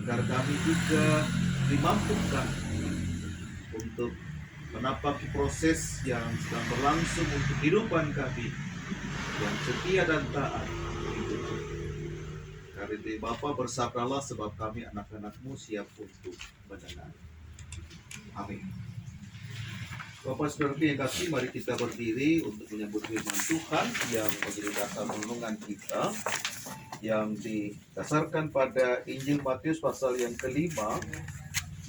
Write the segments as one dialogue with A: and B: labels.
A: agar kami juga dimampukan untuk menapaki proses yang sedang berlangsung untuk kehidupan kami yang setia dan taat. Karena Bapa bersabdalah sebab kami anak-anak-Mu siap untuk mendengar. Amin. Bapak Saudara yang kasih, mari kita berdiri untuk menyambut firman Tuhan yang menjadi dasar renungan kita, yang didasarkan pada Injil Matius pasal yang kelima.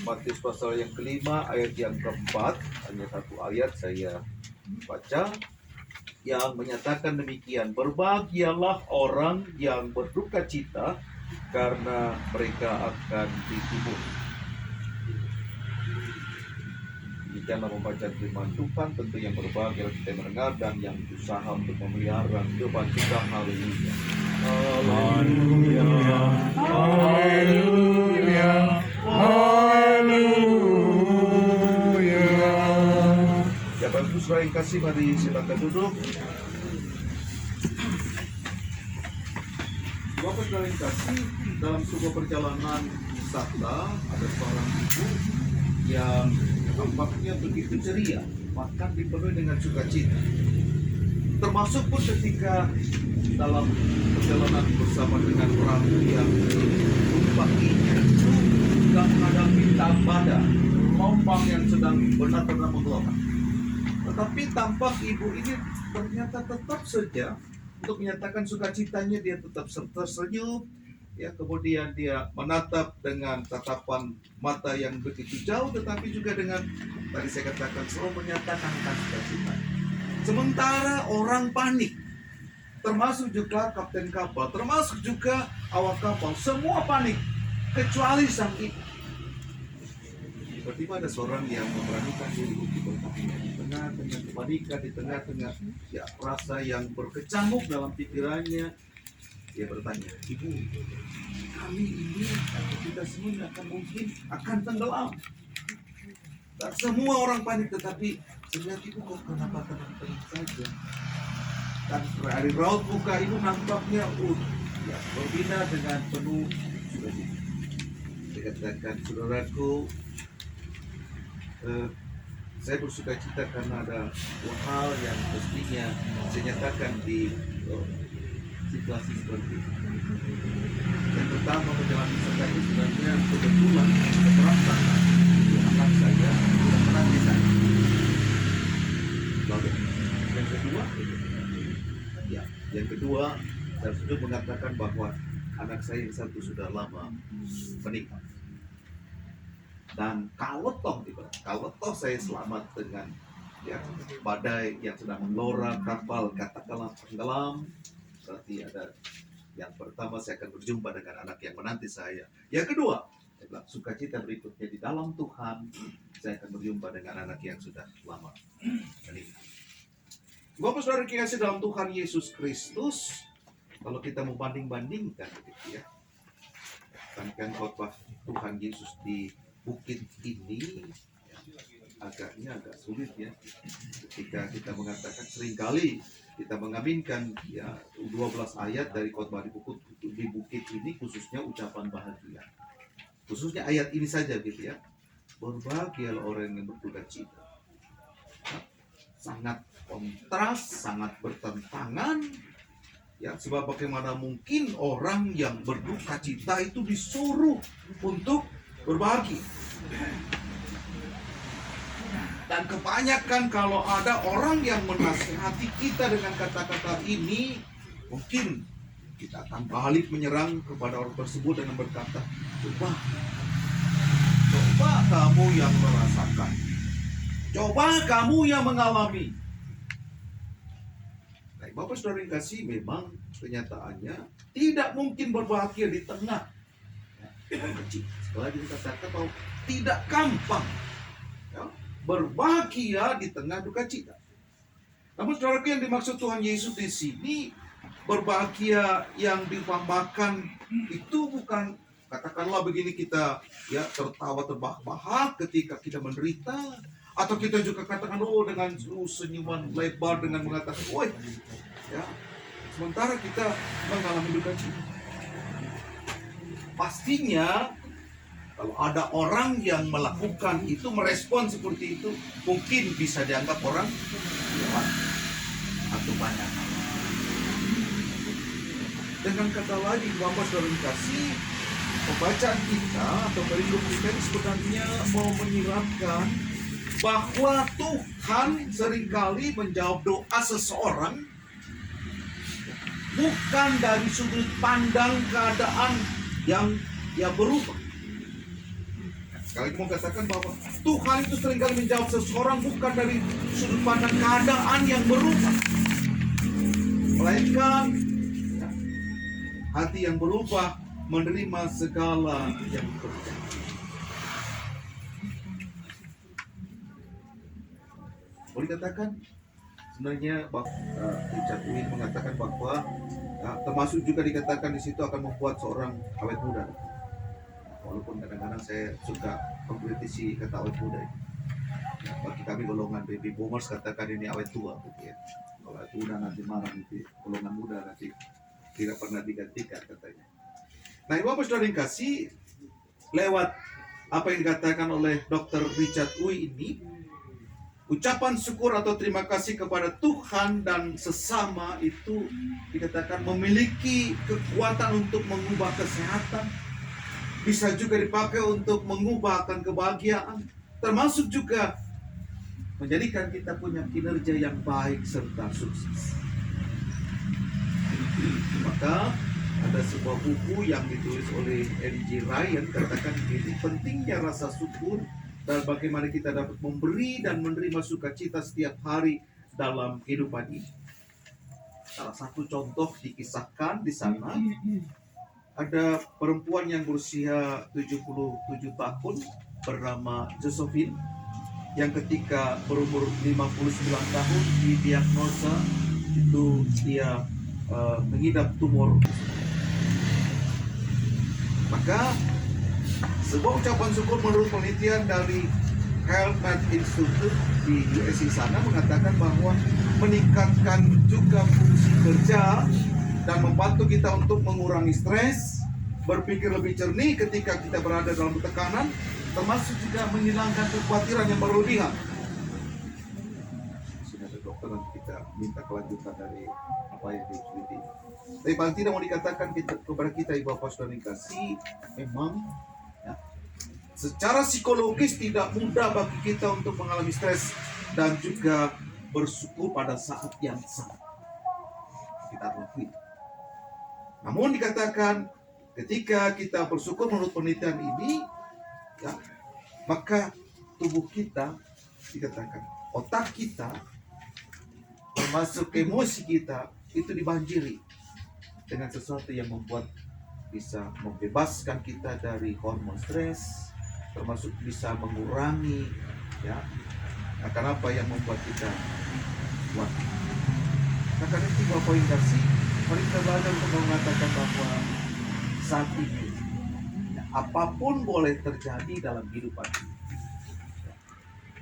A: Matius pasal yang kelima ayat yang keempat, hanya satu ayat saya baca, yang menyatakan demikian: berbahagialah orang yang berduka cita, karena mereka akan dihibur. Demikianlah membaca firman Tuhan. Tentu yang berbahagia kita mendengar dan yang berusaha untuk memelihara kehidupan kita. Haleluya.
B: Haleluya, haleluya, haleluya.
A: Ya, Bapak Saudara yang kasih, mari silakan duduk. Bapak Saudara yang kasih, dalam sebuah perjalanan wisata ada seorang ibu yang tampaknya begitu ceria, bahkan dipenuhi dengan sukacita. Termasuk pun ketika dalam perjalanan bersama dengan perahu yang tumpanginya itu sedang menghadapi tambada, gelombang yang sedang benar-benar menggelora. Tetapi tampak ibu ini ternyata tetap saja untuk menyatakan sukacitanya, dia tetap tersenyum. Ya, kemudian dia menatap dengan tatapan mata yang begitu jauh, tetapi juga dengan, tadi saya katakan, selalu menyatakan sukacita. Sementara orang panik, termasuk juga kapten kapal, termasuk juga awak kapal, semua panik, kecuali sang ibu. Tiba-tiba ada seorang yang memberanikan diri untuk bertanya di tengah-tengah kepanikan, di tengah-tengah ya, rasa yang berkecamuk dalam pikirannya. Dia bertanya, "Ibu, kami ini atau kita semuanya akan mungkin akan tenggelam." Dan semua orang panik, tetapi saya lihat, "Ibu, kok kenapa tenang-tenang saja?" Dan dari raut muka ibu nampaknya ya, berbeda dengan penuh sukacita. Dia katakan, "Saudaraku, saya bersuka cita karena ada dua hal yang mestinya saya nyatakan di situasi seperti ini. Yang pertama, menjalani wisata ini sebenarnya kebetulan keberatan anak saya sudah menanti saya. Lalu yang kedua, saya sudah mengatakan bahwa anak saya yang satu sudah lama menikah. Dan kalau toh saya selamat dengan ya, badai yang sedang menggelora, kapal katakanlah tenggelam, berarti ada yang pertama, saya akan berjumpa dengan anak yang menanti saya. Yang kedua, saya bilang, sukacita berikutnya di dalam Tuhan, saya akan berjumpa dengan anak yang sudah lama menikah. Bapak Saudara kasih dalam Tuhan Yesus Kristus, kalau kita mau banding-bandingkan gitu ya, kan khotbah Tuhan Yesus di bukit ini agak sulit ya, ketika kita mengatakan, seringkali kita mengaminkan ya 12 ayat dari khotbah di bukit ini, khususnya ucapan bahagia, khususnya ayat ini saja gitu ya, berbahagialah orang yang berduka cita. Sangat kontras, sangat bertentangan ya, sebab bagaimana mungkin orang yang berduka cita itu disuruh untuk berbahagia. Dan kebanyakan kalau ada orang yang menasihati kita dengan kata-kata ini, mungkin kita akan balik menyerang kepada orang tersebut dengan berkata, coba kamu yang merasakan, coba kamu yang mengalami. Nah, Bapak Saudara yang kasih, memang kenyataannya tidak mungkin berbahagia di tengah orang kecil. Setelah dikatakan bahwa tidak gampang ya, berbahagia di tengah duka cita. Namun saudaraku, yang dimaksud Tuhan Yesus di sini, berbahagia yang diumpamakan itu bukan, katakanlah begini, kita ya tertawa terbahak-bahak ketika kita menderita, atau kita juga katakan dengan senyuman lebar dengan mengatakan, "Woi," ya, sementara kita mengalami duka cita. Pastinya Kalau ada orang yang melakukan itu, merespon seperti itu, mungkin bisa dianggap orang jahat atau banyak. Dengan kata lain, Bapak Saudara kasih, pembacaan kita atau perikop kita ini sebenarnya mau menyiratkan bahwa Tuhan seringkali menjawab doa seseorang bukan dari sudut pandang keadaan yang berubah. Sekali lagi mau katakan bahwa Tuhan itu seringkali menjawab seseorang bukan dari sudut pandang keadaan yang berubah, melainkan hati yang berubah menerima segala yang terjadi. Boleh dikatakan sebenarnya Richard Uy mengatakan bahwa termasuk juga dikatakan di situ akan membuat seorang awet muda. Walaupun kadang-kadang saya suka mengkritisi kata awet muda. Bagi kami golongan baby boomers katakan ini awet tua, gitu ya. Kalau awet muda nanti marah, nanti golongan muda nanti tidak pernah digantikan katanya. Nah, Bapak Saudara yang kasih, lewat apa yang dikatakan oleh Dr. Richard Uy ini, ucapan syukur atau terima kasih kepada Tuhan dan sesama itu dikatakan memiliki kekuatan untuk mengubah kesehatan, bisa juga dipakai untuk mengubahkan kebahagiaan, termasuk juga menjadikan kita punya kinerja yang baik serta sukses. Maka ada sebuah buku yang ditulis oleh N.G. Ryan, katakan begini, pentingnya rasa syukur dan bagaimana kita dapat memberi dan menerima sukacita setiap hari dalam kehidupan ini. Salah satu contoh dikisahkan di sana, ada perempuan yang berusia 77 tahun bernama Josephine, yang ketika berumur 59 tahun didiagnosa itu dia mengidap tumor. Maka sebuah ucapan syukur menurut penelitian dari Health Math Institute di US di sana mengatakan bahwa meningkatkan juga fungsi kerja dan membantu kita untuk mengurangi stres, berpikir lebih jernih ketika kita berada dalam tekanan, termasuk juga menghilangkan kekhawatiran yang berlebihan. Sini ada dokter, nanti kita minta kelanjutan dari apa yang diteliti. Tapi paling tidak mau dikatakan kepada kita, Ibu Bapak Saudara yang kasih, memang ya, secara psikologis tidak mudah bagi kita untuk mengalami stres dan juga bersyukur pada saat yang sama. Kita lakukan. Namun dikatakan ketika kita bersyukur menurut penelitian ini, ya, maka tubuh kita dikatakan, otak kita, termasuk emosi kita itu dibanjiri dengan sesuatu yang membuat bisa membebaskan kita dari hormon stres, termasuk bisa mengurangi ya akan apa yang membuat kita kuat. Nah, karena itu Bapak yang kasih, mari kita belajar untuk mengatakan bahwa saat ini ya, apapun boleh terjadi dalam kehidupan ini,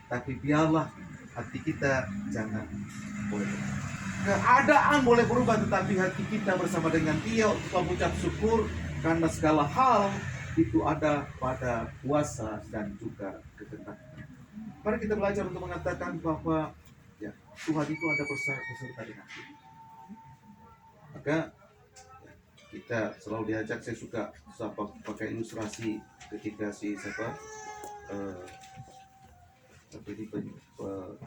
A: tapi biarlah hati kita jangan boleh. Keadaan boleh berubah, tetapi hati kita bersama dengan Dia untuk mengucap syukur karena segala hal itu ada pada kuasa dan juga kehendak. Mari kita belajar untuk mengatakan bahwa ya, Tuhan itu ada beserta dengan kita. Maka ya, kita selalu diajak, saya suka pakai ilustrasi ketika ini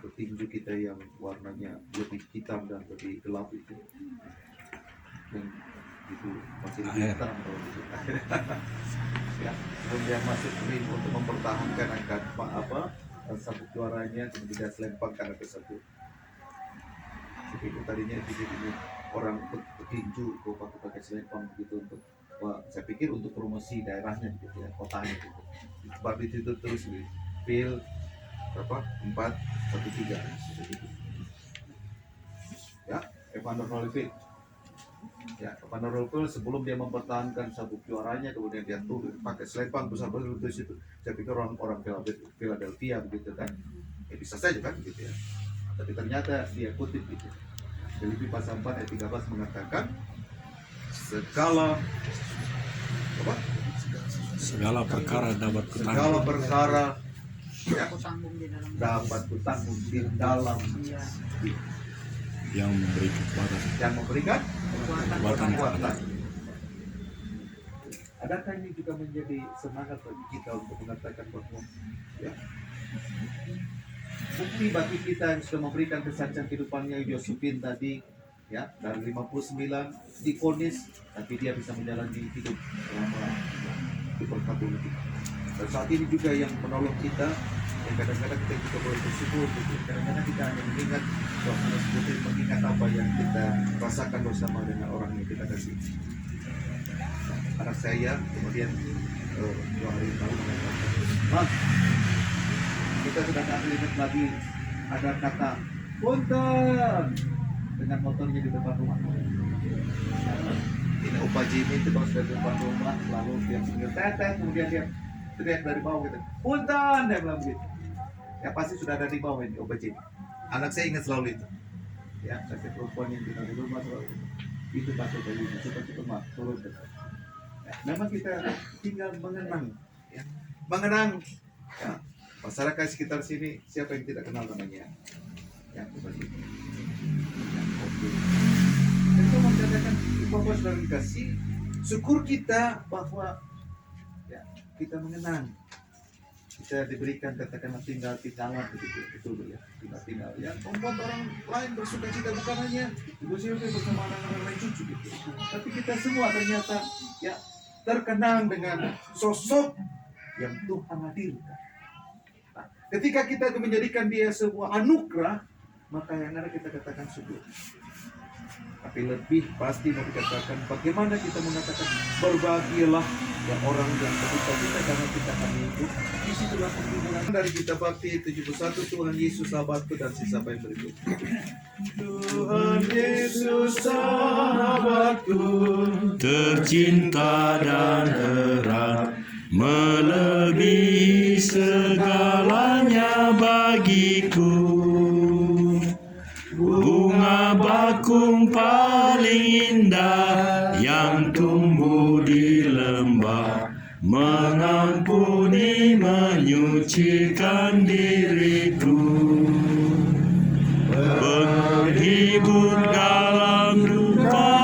A: petinju kita yang warnanya lebih hitam dan lebih gelap itu, yang itu masih lebih hitam kalau gitu. Ya, sebelum dia masuk ring untuk mempertahankan angka sabuk juaranya, kemudian selempang karena tersebut. Seperti tadinya ini orang petinju kok pakai selempang begitu untuk, saya pikir untuk promosi daerahnya gitu ya, kotanya gitu. Sebab itu terus pil 4-1-3 ya, Evander Holyfield ya, Evander Holyfield sebelum dia mempertahankan sabuk juaranya, kemudian dia tuh pakai selempang besar itu situ. Saya pikir orang Philadelphia begitu kan, ya bisa saja kan gitu ya, tapi ternyata dia kutip gitu. Filipi pasal 4 ayat 13 mengatakan segala
B: Segala perkara dapat
A: segala
B: kutanggung.
A: perkara ya,
C: Aku tanggung di dalam
A: dapat kutanggung di dalam
B: Yang memberi kekuatan.
A: yang memberikan
B: Kekuatan
A: kekuatan. Adakah ini juga menjadi semangat bagi kita untuk mengatakan bahwa ya, bukti bagi kita yang sudah memberikan kesaksian kehidupannya Yosupin tadi ya, dari 59 divonis tapi dia bisa menjalani hidup selama di perkabungan kita. Dan saat ini juga yang menolong kita, yang kadang-kadang kita juga boleh bersyukur gitu. Kadang-kadang kita hanya mengingat suasana seperti mengingat apa yang kita rasakan bersama dengan orang yang kita kasih. Anak saya kemudian 2 hari yang lalu mengatakan, Mas, kita sedang ingat lagi ada kata punten dengan motornya di depan rumah. Ini Opa Jimmy itu pas dari depan rumah, lalu dia sambil tetet, kemudian dia teriak dari bawah gitu, punten, dia bilang begitu. Ya pasti sudah ada di bawah ini Opa Jimmy. Anak saya ingat selalu itu. Ya, kasih perempuan yang tinggal di rumah selalu itu takut dari itu, cepat-cepat mak turun. Ya, memang kita tinggal mengenang, ya, mengenang. Ya, masyarakat sekitar sini siapa yang tidak kenal namanya? Ya, Opa Jimmy. Ya, oke. Dan itu menjadikan Bapak sudah dikasih syukur kita bahwa ya, kita mengenang, kita diberikan katakanlah tinggal-tinggalan betul ya, tinggal yang membuat orang lain bersuka cita, bukan hanya ibu Sylvia bersama anak-anak lain cucu gitu, tapi kita semua ternyata ya terkenang dengan sosok yang Tuhan hadirkan. Nah, ketika kita menjadikan dia sebuah anugerah, maka yang ada kita katakan syukur. Tapi lebih pasti mau dikatakan bagaimana kita mengatakan berbahagialah ya orang yang berduka kita karena kita kami hidup. Disitulah penggunaan dari kitab Bakti 71 Tuhan Yesus sahabatku dan sisa yang berikut. Tuhan Yesus sahabatku
B: Tercinta dan erat, melebihi segalanya bagiku. Bunga bakung paling indah yang tumbuh di lembah, mengampuni, menyucikan diriku. Penghibur dalam duka,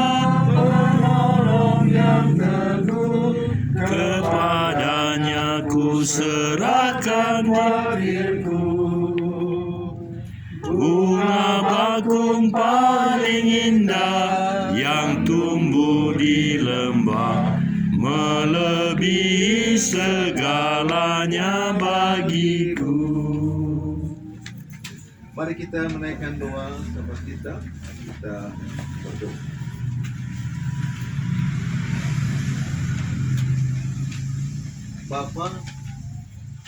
B: penolong yang teguh, kepadanya ku serahkan diriku. Bunga bakung paling indah yang tumbuh di lembah, melebihi segalanya bagiku.
A: Mari kita menaikkan doa sama kita berdoa. Bapa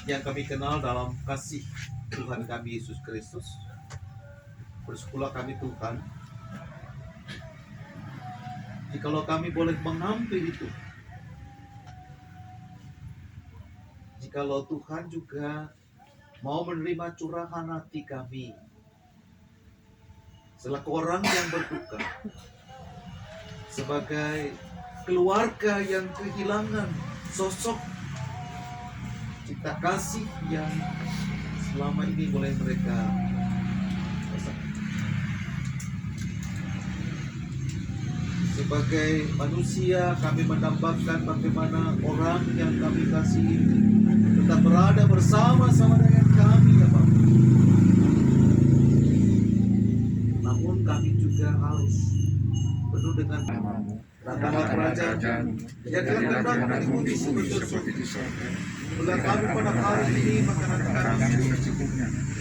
A: yang kami kenal dalam kasih Tuhan kami Yesus Kristus, bersyukurlah kami Tuhan, jikalau kami boleh mengambil itu, jikalau Tuhan juga mau menerima curahan hati kami selaku orang yang berduka, sebagai keluarga yang kehilangan sosok cipta kasih yang selama ini boleh mereka rasakan. Sebagai manusia kami mendambakan bagaimana orang yang kami kasihi tetap berada bersama-sama dengan kami ya Bapak. Namun kami juga harus penuh dengan datanglah kerajaan, jadilah kehendak-Mu di bumi seperti di surga. Berilah kami pada hari ini makanan kami,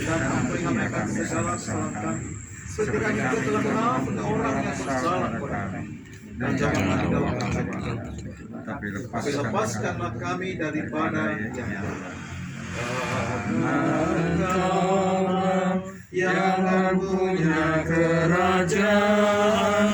A: dan ampuni kami akan segala kesalahan kami, seperti kami juga telah mengampuni orang yang bersalah kepada kami. Dan jangan kami dalam pencobaan, tapi lepaskanlah kami daripada yang jahat.
B: Yang punya kerajaan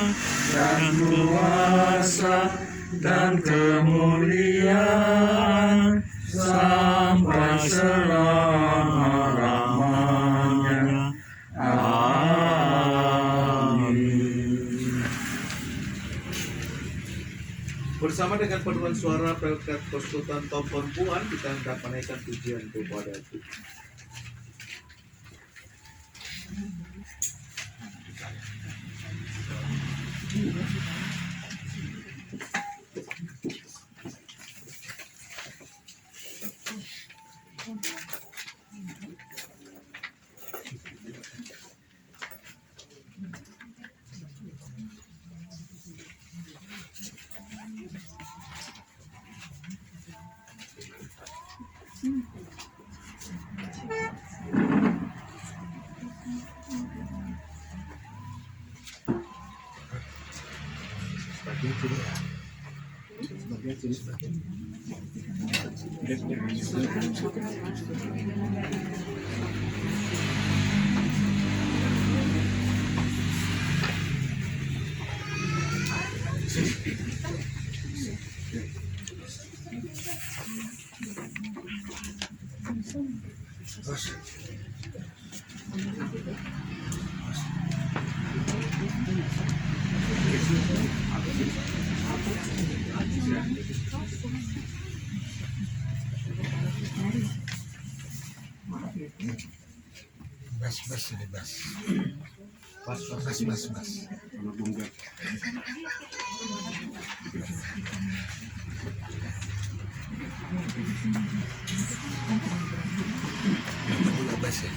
B: dan kuasa dan kemuliaan sampai selama-lamanya. Amin.
A: Bersama Bersama dengan paduan suara berkat persekutuan tombon Puan, kita hendak menaikkan pujian kepada Tuhan.
C: Bas ini bas. Bas. Bas ya.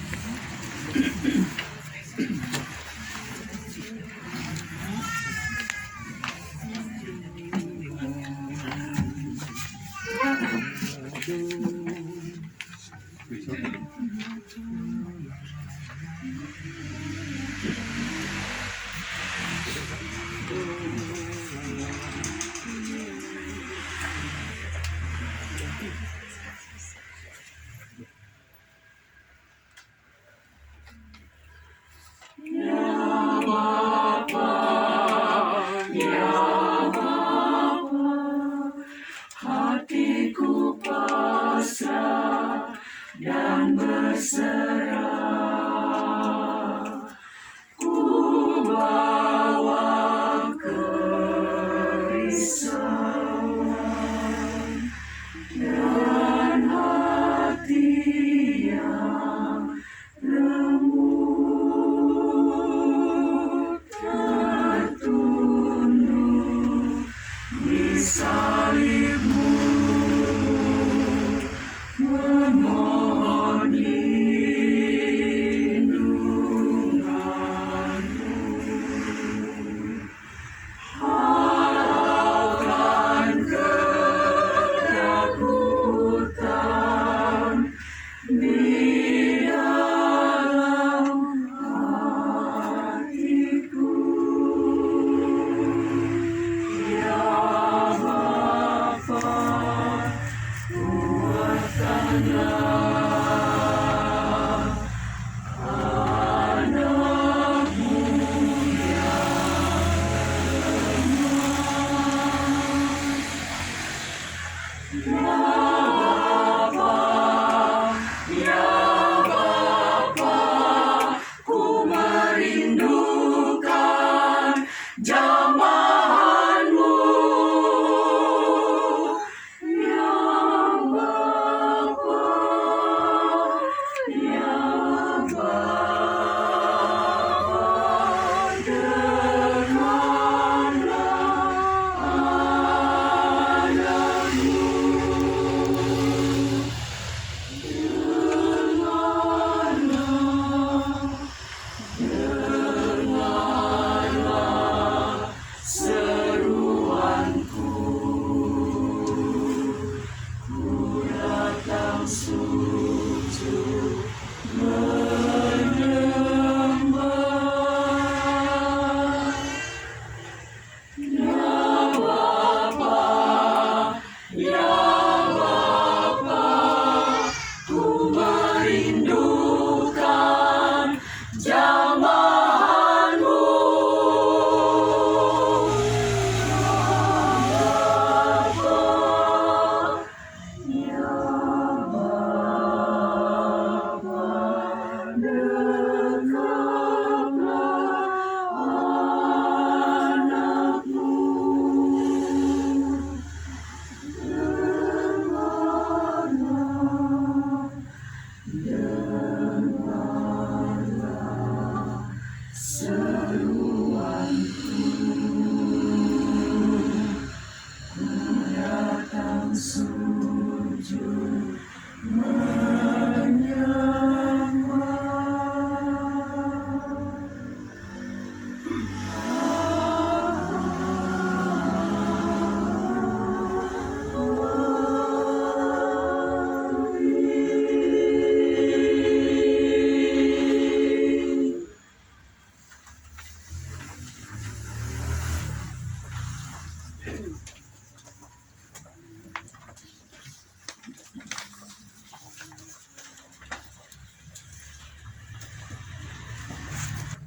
B: Hatiku pasrah dan berserah, ku bawa kerisauan dan hati yang lembut tertunduk di salibmu, memohon dirimu.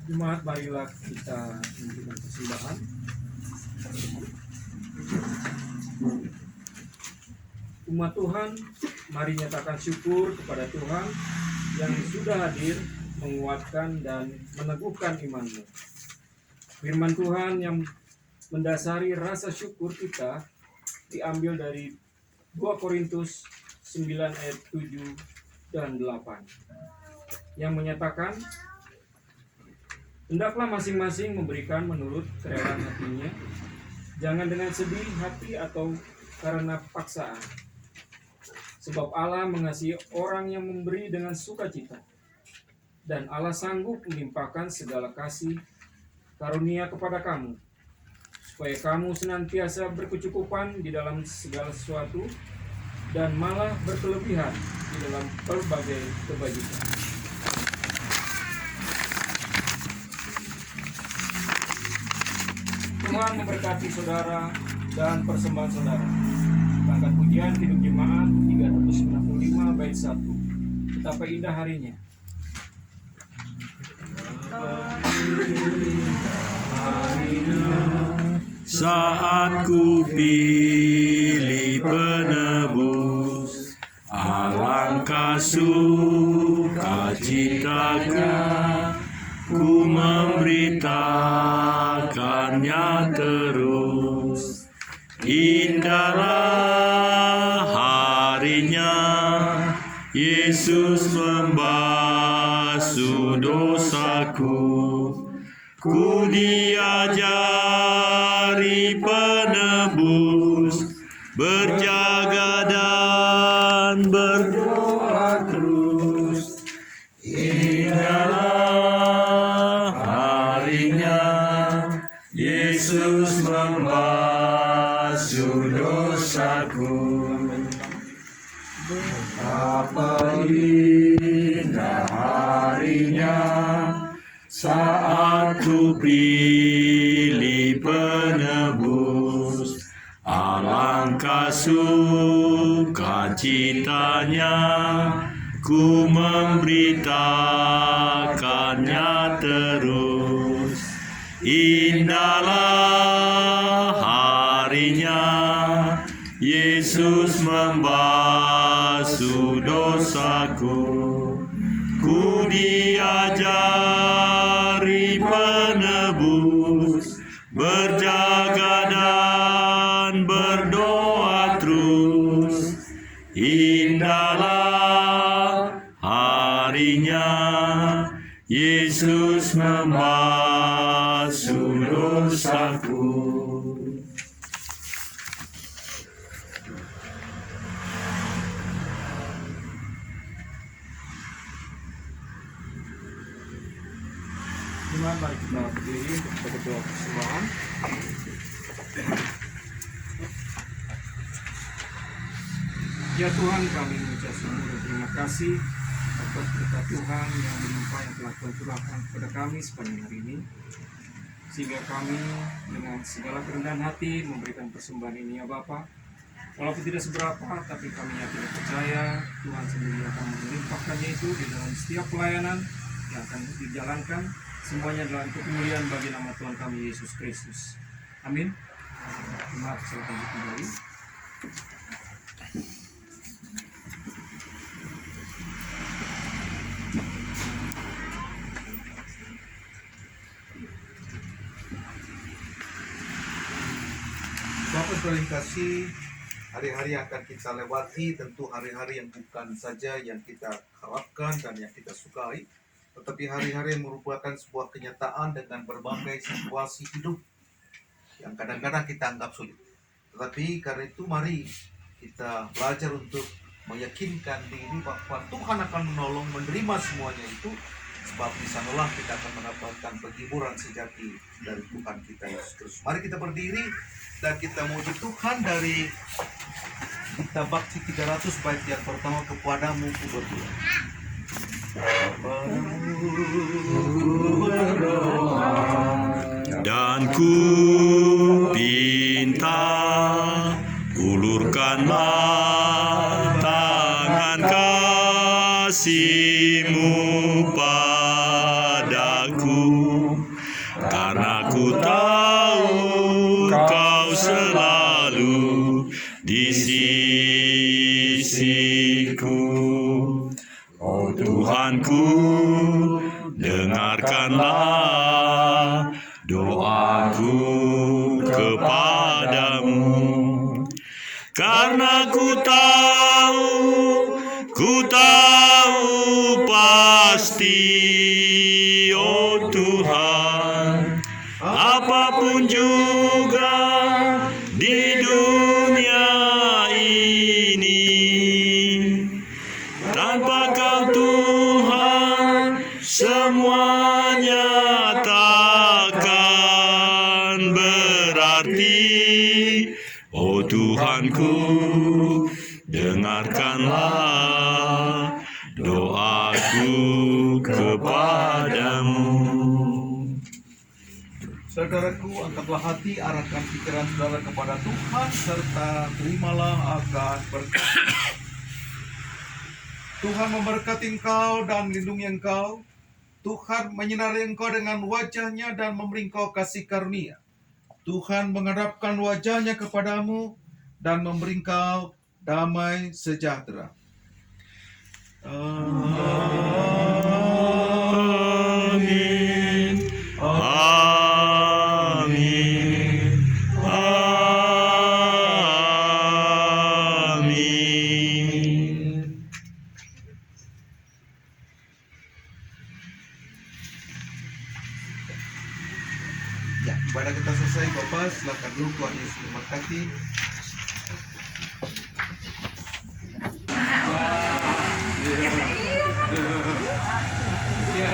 D: Jemaat, marilah kita menunjukkan persembahan. Umat Tuhan, mari nyatakan syukur kepada Tuhan yang sudah hadir menguatkan dan meneguhkan imanmu. Firman Tuhan yang mendasari rasa syukur kita diambil dari 2 Korintus 9 ayat 7 dan 8 yang menyatakan, hendaklah masing-masing memberikan menurut kerelaan hatinya, jangan dengan sedih hati atau karena paksaan. Sebab Allah mengasihi orang yang memberi dengan sukacita, dan Allah sanggup melimpahkan segala kasih karunia kepada kamu, supaya kamu senantiasa berkecukupan di dalam segala sesuatu, dan malah berkelebihan di dalam berbagai kebajikan. Tuhan memberkati saudara dan persembahan saudara. Angkat pujian Kidung Jemaat 395 bait 1. Betapa indah harinya.
B: Saat ku pilih penebus, alangkah sukacitanya ku memberitakannya terus. Indahlah harinya Yesus membasuh dosaku. Ku diajari penebus, berjaga dan berdoa terus. Indahlah harinya Yesus membasuh dosaku. Betapa indah harinya saat ku pilih penebus, alangkah sukacitanya ku memberitakannya terus. Indahlah harinya Yesus membasuh dosaku. Ku diajari penebus, berjaga dan berdoa terus. Indahlah harinya Yesus membasuh dosaku.
D: Mari kita berdiri untuk berdoa persembahan. Ya Tuhan, kami mengucap syukur dan terima kasih atas berkat Tuhan yang melimpah yang telah Tuhan curahkan kepada kami sepanjang hari ini, sehingga kami dengan segala kerendahan hati memberikan persembahan ini ya Bapa. Walaupun tidak seberapa, tapi kami yakin dan percaya Tuhan sendiri akan melimpahkannya itu di dalam setiap pelayanan yang akan dijalankan. Semuanya dalam kemuliaan bagi nama Tuhan kami Yesus Kristus. Amin. Terima kasih kembali.
A: Bapak terima kasih. Hari-hari yang akan kita lewati tentu hari-hari yang bukan saja yang kita harapkan dan yang kita sukai, tetapi hari-hari yang merupakan sebuah kenyataan dengan berbagai situasi hidup yang kadang-kadang kita anggap sulit. Tetapi karena itu mari kita belajar untuk meyakinkan diri bahwa Tuhan akan menolong menerima semuanya itu, sebab di sanalah kita akan mendapatkan penghiburan sejati dari Tuhan kita Yesus Kristus. Mari kita berdiri dan kita muji Tuhan dari kitab Bakti 300 bait yang pertama, kepadamu ku berdoa.
B: Dan ku pinta, ulurkanlah tangan kasih-Mu padaku. hatiku. Oh Tuhanku, dengarkanlah doaku kepadamu. Karena ku tahu pasti, oh Tuhan, apapun juga di dunia ini, tanpa Kau Tuhan, semuanya takkan berarti. Oh Tuhanku, dengarkanlah doaku kepadamu.
A: Saudaraku, angkatlah hati, arahkan pikiran saudara kepada Tuhan, serta terimalah akan berkat. Tuhan memberkati engkau dan melindungi engkau. Tuhan menyinari engkau dengan wajah-Nya dan memberi engkau kasih karunia. Tuhan menghadapkan wajah-Nya kepadamu dan memberi engkau damai sejahtera.
B: Amin. Amin. Amin.
A: Ya, ibadah kita selesai, Bapak. Silakan dulu, Tuhan Yesus memberkati.
D: Iya.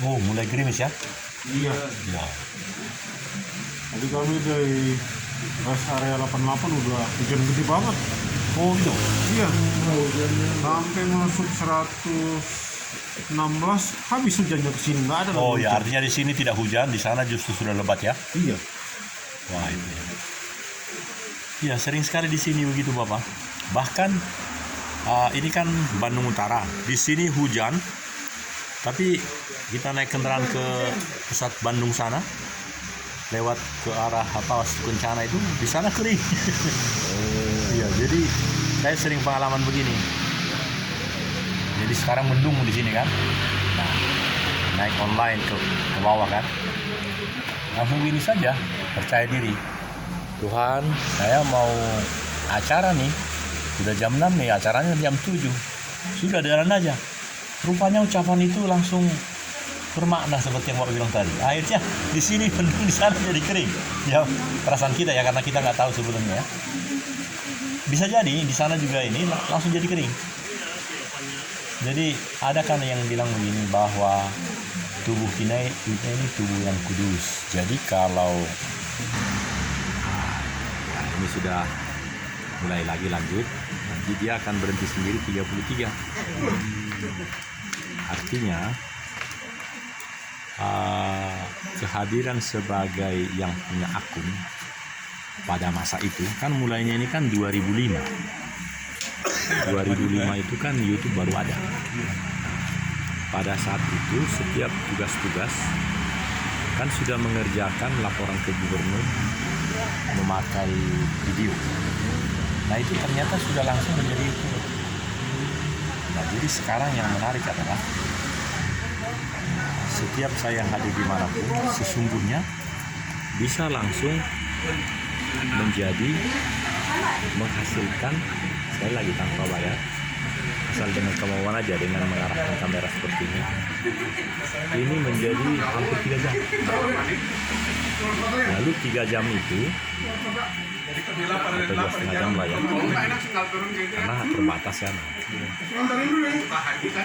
B: Oh, mulai gerimis ya?
E: Iya,
B: Ya.
E: tadi kami dari rest area 88 udah hujan gede banget.
B: Oh, iya.
E: Iya, sampai masuk 116 habis hujannya ke sini, nggak ada lagi
B: Oh
E: hujan.
B: ya, artinya di sini tidak hujan, di sana justru sudah lebat ya?
E: Iya,
B: Wah, itu ya. Ya, sering sekali di sini begitu, Bapak. Bahkan ini kan Bandung Utara. Di sini hujan, tapi kita naik kendaraan ke pusat Bandung sana, lewat ke arah Kencana itu, di sana kering. Iya, jadi saya sering pengalaman begini. Jadi sekarang mendung di sini kan. Nah, naik online ke bawah kan. Langsung gini saja, percaya diri. Tuhan, saya mau acara nih. Sudah jam 6 nih, acaranya jam 7. Sudah jalan aja. Rupanya ucapan itu langsung bermakna seperti yang Bapak bilang tadi. Akhirnya di sini mendung, di sana jadi kering. Ya, perasaan kita ya, karena kita nggak tahu sebelumnya. Bisa jadi di sana juga ini langsung jadi kering. Jadi ada kan yang bilang begini, bahwa tubuh kita ini tubuh yang kudus. Jadi kalau ini sudah mulai lagi lanjut, nanti dia akan berhenti sendiri 33. Artinya kehadiran sebagai yang punya akun pada masa itu kan mulainya ini kan 2005 itu kan YouTube baru ada. Pada saat itu setiap tugas-tugas kan sudah mengerjakan laporan ke gubernur memakai video. Nah itu ternyata sudah langsung menjadi YouTube. Nah jadi sekarang yang menarik adalah setiap saya yang hadir dimanapun sesungguhnya bisa langsung menjadi menghasilkan, sekali lagi tanpa bayar, asal dengan kemauan aja, dengan mengarahkan kamera seperti ini menjadi hampir 3 jam. Lalu 3 jam itu atau 2,5 jam lah ya, karena terbatas kan.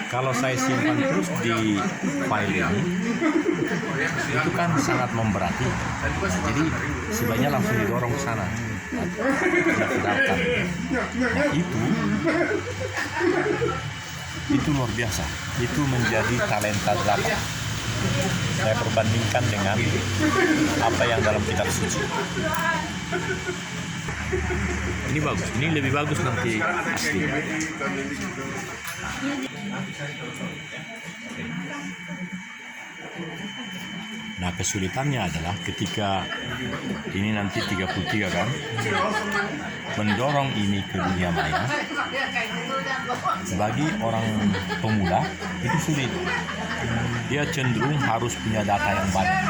B: Kalau saya simpan terus di file ini, itu kan sangat memberati. Jadi sebaiknya langsung didorong ke sana, didaftarkan. Nah, itu luar biasa. Itu menjadi talenta 8. saya perbandingkan dengan apa yang dalam kitab suci. Ini bagus, ini lebih bagus nanti aslinya. Nah, kesulitannya adalah ketika ini nanti 33 kan, mendorong ini ke dunia maya, bagi orang pemula itu sulit. Dia cenderung harus punya data yang banyak.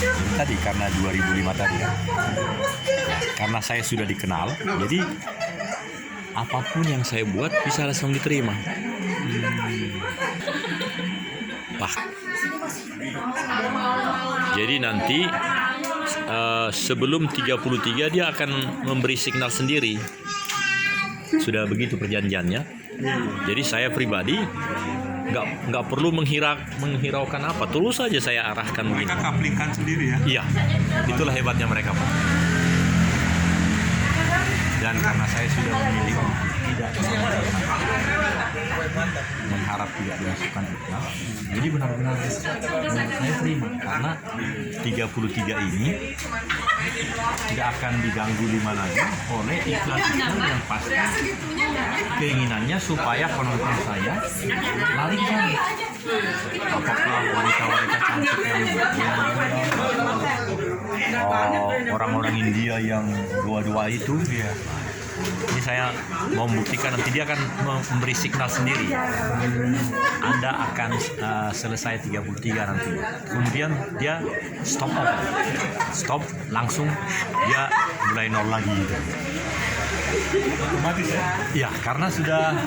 B: Jadi tadi karena 2005 tadi ya, karena saya sudah dikenal, jadi apapun yang saya buat bisa langsung diterima. Wah. Jadi nanti sebelum 33 dia akan memberi signal sendiri. Sudah begitu perjanjiannya. Jadi saya pribadi nggak perlu menghiraukan apa, terus saja saya arahkan begini.
E: Mereka kaplingkan sendiri ya.
B: Iya, itulah hebatnya mereka, Pak. Dan karena saya sudah memilih tidak mengharap tidak dimasukkan iklan, jadi benar-benar saya terima karena 33 ini tidak akan diganggu di mananya oleh iklan-iklan yang pasti keinginannya supaya penonton saya lari ke sana. Apakah wanita-wanita cantik yang orang-orang India yang dua-dua itu ya. Ini saya mau membuktikan nanti dia akan memberi signal sendiri. Anda akan selesai 33 nanti. Kemudian dia stop langsung dia mulai nol lagi. Otomatis ya? Iya, karena sudah